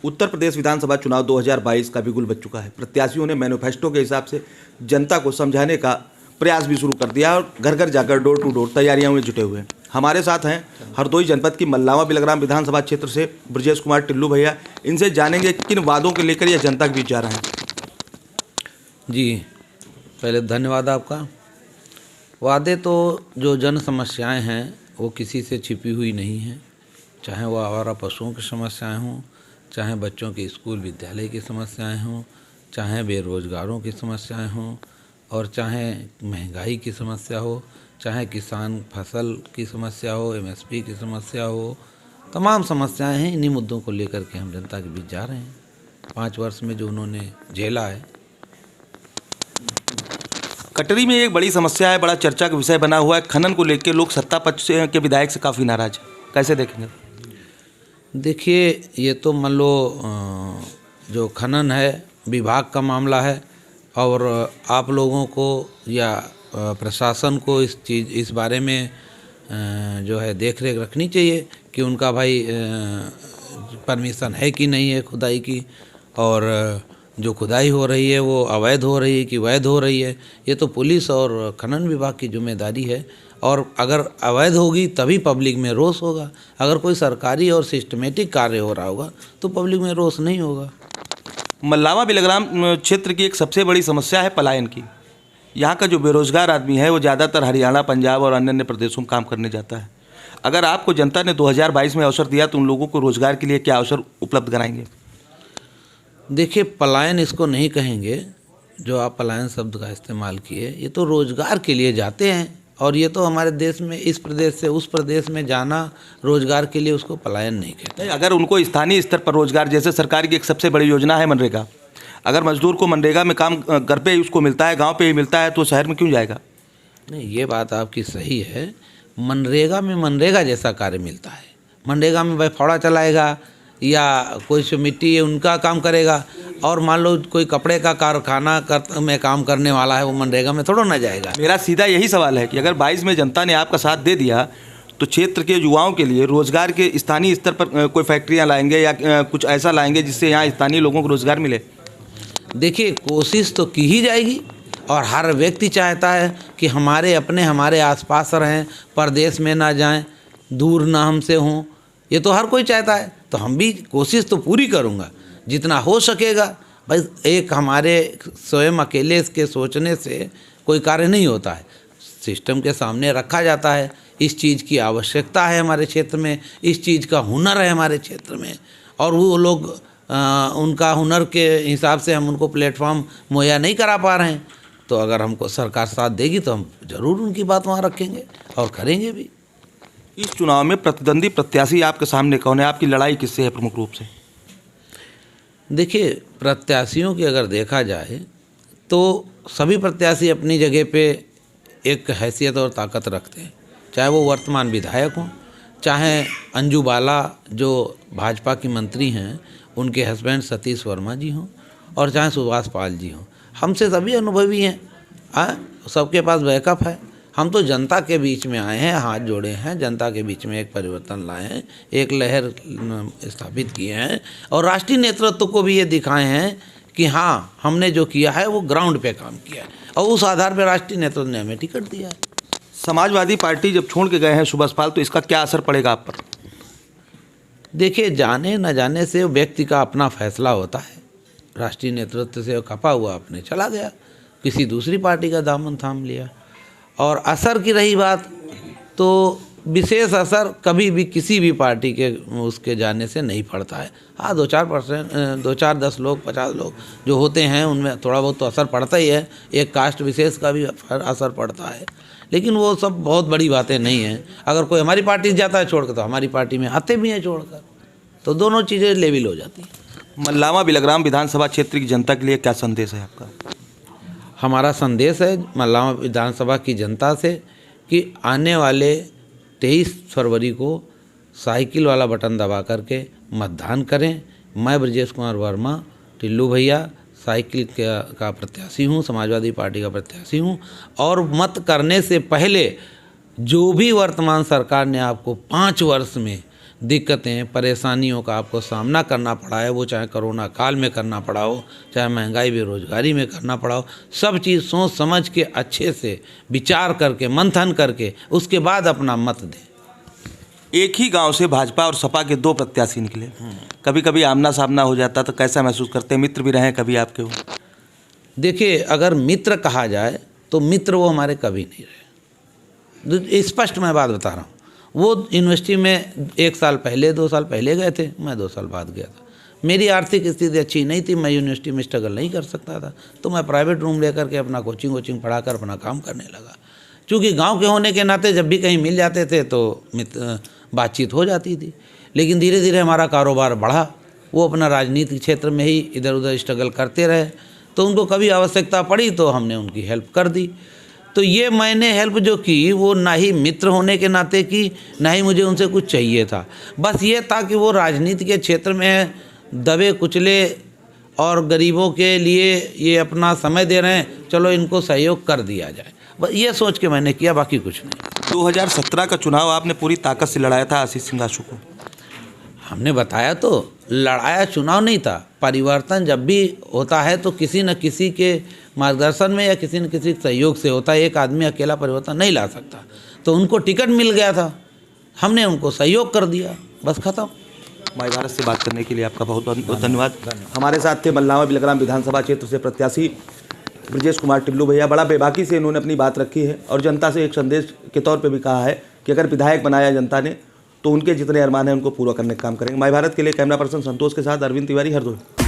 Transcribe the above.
उत्तर प्रदेश विधानसभा चुनाव 2022 का बिगुल बज चुका है। प्रत्याशियों ने मैनिफेस्टो के हिसाब से जनता को समझाने का प्रयास भी शुरू कर दिया और घर घर जाकर डोर टू डोर तैयारियों में जुटे हुए हैं। हमारे साथ हैं हरदोई जनपद की मल्लावा बिलग्राम विधानसभा क्षेत्र से ब्रजेश कुमार टिल्लू भैया। इनसे जानेंगे किन वादों को लेकर यह जनता के बीच जा रहे हैं। जी, पहले धन्यवाद आपका। वादे तो जो जन समस्याएं हैं वो किसी से छिपी हुई नहीं हैं, चाहे वो आवारा पशुओं की समस्याएं हों, चाहे बच्चों के स्कूल विद्यालय की समस्याएं हों, चाहे बेरोजगारों की समस्याएं हों, और चाहे महंगाई की समस्या हो, चाहे किसान फसल की समस्या हो, एमएसपी की समस्या हो, तमाम समस्याएं हैं। इन्हीं मुद्दों को लेकर के हम जनता के बीच जा रहे हैं। 5 वर्ष में जो उन्होंने झेला है। कटरी में एक बड़ी समस्या है, बड़ा चर्चा का विषय बना हुआ है। खनन को लेकर लोग सत्ता पक्ष के विधायक से काफ़ी नाराज हैं, कैसे देखेंगे? देखिए, ये तो मान लो जो खनन है विभाग का मामला है, और आप लोगों को या प्रशासन को इस बारे में जो है देख रेख रखनी चाहिए कि उनका भाई परमिशन है कि नहीं है खुदाई की, और जो खुदाई हो रही है वो अवैध हो रही है कि वैध हो रही है, ये तो पुलिस और खनन विभाग की जिम्मेदारी है। और अगर अवैध होगी तभी पब्लिक में रोष होगा। अगर कोई सरकारी और सिस्टमेटिक कार्य हो रहा होगा तो पब्लिक में रोष नहीं होगा। मल्लावा बिलग्राम क्षेत्र की एक सबसे बड़ी समस्या है पलायन की। यहाँ का जो बेरोजगार आदमी है वो ज़्यादातर हरियाणा, पंजाब और अन्य प्रदेशों में काम करने जाता है। अगर आपको जनता ने 2022 में अवसर दिया तो उन लोगों को रोजगार के लिए क्या अवसर उपलब्ध कराएंगे? देखिए, पलायन इसको नहीं कहेंगे जो आप पलायन शब्द का इस्तेमाल किए, ये तो रोजगार के लिए जाते हैं। और ये तो हमारे देश में इस प्रदेश से उस प्रदेश में जाना रोजगार के लिए, उसको पलायन नहीं कहते। अगर उनको स्थानीय स्तर पर रोजगार, जैसे सरकार की एक सबसे बड़ी योजना है मनरेगा, अगर मजदूर को मनरेगा में काम घर पे ही उसको मिलता है, गांव पे ही मिलता है, तो शहर में क्यों जाएगा? नहीं, ये बात आपकी सही है। मनरेगा में मनरेगा जैसा कार्य मिलता है। मनरेगा में भाई फावड़ा चलाएगा या कोई से मिट्टी है उनका काम करेगा, और मान लो कोई कपड़े का कारखाना में काम करने वाला है, वो मनरेगा में थोड़ा ना जाएगा। मेरा सीधा यही सवाल है कि अगर 22 में जनता ने आपका साथ दे दिया तो क्षेत्र के युवाओं के लिए रोजगार के स्थानीय स्तर पर कोई फैक्ट्रियां लाएंगे या कुछ ऐसा लाएंगे जिससे यहाँ स्थानीय लोगों को रोजगार मिले? देखिए, कोशिश तो की ही जाएगी, और हर व्यक्ति चाहता है कि हमारे अपने हमारे आसपास रहें, परदेश में ना जाएं, दूर ना हमसे हों। ये तो हर कोई चाहता है। तो हम भी कोशिश तो पूरी करूँगा जितना हो सकेगा। भाई, एक हमारे स्वयं अकेले के सोचने से कोई कार्य नहीं होता है। सिस्टम के सामने रखा जाता है, इस चीज़ की आवश्यकता है हमारे क्षेत्र में, इस चीज़ का हुनर है हमारे क्षेत्र में, और वो लोग उनका हुनर के हिसाब से हम उनको प्लेटफॉर्म मुहैया नहीं करा पा रहे हैं। तो अगर हमको सरकार साथ देगी तो हम ज़रूर उनकी बात वहाँ रखेंगे और करेंगे भी। इस चुनाव में प्रतिद्वंदी प्रत्याशी आपके सामने कौन है? आपकी लड़ाई किससे है प्रमुख रूप से? देखिए, प्रत्याशियों की अगर देखा जाए तो सभी प्रत्याशी अपनी जगह पे एक हैसियत और ताकत रखते हैं, चाहे वो वर्तमान विधायक हों, चाहे अंजू बाला जो भाजपा की मंत्री हैं उनके हस्बैंड सतीश वर्मा जी हों, और चाहे सुभाष पाल जी हों। हमसे सभी अनुभवी हैं, सबके पास बैकअप है। हम तो जनता के बीच में आए हैं, हाथ जोड़े हैं, जनता के बीच में एक परिवर्तन लाए हैं, एक लहर स्थापित किए हैं, और राष्ट्रीय नेतृत्व को भी ये दिखाए हैं कि हाँ, हमने जो किया है वो ग्राउंड पे काम किया है, और उस आधार पर राष्ट्रीय नेतृत्व ने हमें टिकट दिया है। समाजवादी पार्टी जब छोड़ के गए हैं सुभाष पाल, तो इसका क्या असर पड़ेगा आप पर? देखिए, जाने न जाने से व्यक्ति का अपना फैसला होता है। राष्ट्रीय नेतृत्व से खपा हुआ अपने चला गया, किसी दूसरी पार्टी का दामन थाम लिया। और असर की रही बात, तो विशेष असर कभी भी किसी भी पार्टी के उसके जाने से नहीं पड़ता है। हाँ, 2-4 10 लोग 50 लोग जो होते हैं उनमें थोड़ा बहुत तो असर पड़ता ही है। एक कास्ट विशेष का भी असर पड़ता है, लेकिन वो सब बहुत बड़ी बातें नहीं हैं। अगर कोई हमारी पार्टी जाता है छोड़कर तो हमारी पार्टी में आते भी हैं छोड़कर, तो दोनों चीज़ें लेवल हो जाती हैं। मल्लावा बिलग्राम विधानसभा क्षेत्र की जनता के लिए क्या संदेश है आपका? हमारा संदेश है मल्लावा विधानसभा की जनता से कि आने वाले 23 फरवरी को साइकिल वाला बटन दबा करके मतदान करें। मैं ब्रजेश कुमार वर्मा टिल्लू भैया साइकिल का प्रत्याशी हूँ, समाजवादी पार्टी का प्रत्याशी हूँ। और मत करने से पहले जो भी वर्तमान सरकार ने आपको 5 वर्ष में दिक्कतें परेशानियों का आपको सामना करना पड़ा है, वो चाहे कोरोना काल में करना पड़ा हो, चाहे महंगाई बेरोजगारी में करना पड़ा हो, सब चीज़ सोच समझ के अच्छे से विचार करके मंथन करके उसके बाद अपना मत दें। एक ही गांव से भाजपा और सपा के दो प्रत्याशी निकले, कभी कभी आमना सामना हो जाता तो कैसा महसूस करते हैं? मित्र भी रहे कभी आपके वो? देखिए, अगर मित्र कहा जाए तो मित्र वो हमारे कभी नहीं रहे। स्पष्ट मैं बात बता रहा हूँ। वो यूनिवर्सिटी में 1 साल पहले 2 साल पहले गए थे, मैं 2 साल बाद गया था। मेरी आर्थिक स्थिति अच्छी नहीं थी, मैं यूनिवर्सिटी में स्ट्रगल नहीं कर सकता था, तो मैं प्राइवेट रूम लेकर के अपना कोचिंग पढ़ाकर अपना काम करने लगा। चूँकि गांव के होने के नाते जब भी कहीं मिल जाते थे तो बातचीत हो जाती थी, लेकिन धीरे धीरे हमारा कारोबार बढ़ा। वो अपना राजनीतिक क्षेत्र में ही इधर उधर स्ट्रगल करते रहे, तो उनको कभी आवश्यकता पड़ी तो हमने उनकी हेल्प कर दी। तो ये मैंने हेल्प जो की वो ना ही मित्र होने के नाते की, ना ही मुझे उनसे कुछ चाहिए था। बस ये था कि वो राजनीति के क्षेत्र में दबे कुचले और गरीबों के लिए ये अपना समय दे रहे हैं, चलो इनको सहयोग कर दिया जाए, बस ये सोच के मैंने किया, बाकी कुछ नहीं। 2017 का चुनाव आपने पूरी ताकत से लड़ाया था आशीष सिंह आशु को। हमने बताया तो, लड़ाया चुनाव नहीं था। परिवर्तन जब भी होता है तो किसी न किसी के मार्गदर्शन में या किसी न किसी सहयोग से होता है। एक आदमी अकेला परिवर्तन नहीं ला सकता। तो उनको टिकट मिल गया था, हमने उनको सहयोग कर दिया, बस खत्म। माई भारत से बात करने के लिए आपका बहुत बहुत धन्यवाद। हमारे साथ थे मल्लावा बिलग्राम विधानसभा क्षेत्र से प्रत्याशी ब्रजेश कुमार टिल्लू भैया। बड़ा बेबाकी से इन्होंने अपनी बात रखी है और जनता से एक संदेश के तौर पे भी कहा है कि अगर विधायक बनाया जनता ने तो उनके जितने अरमान हैं उनको पूरा करने का काम करेंगे। माई भारत के लिए कैमरा पर्सन संतोष के साथ अरविंद तिवारी, हरदोई।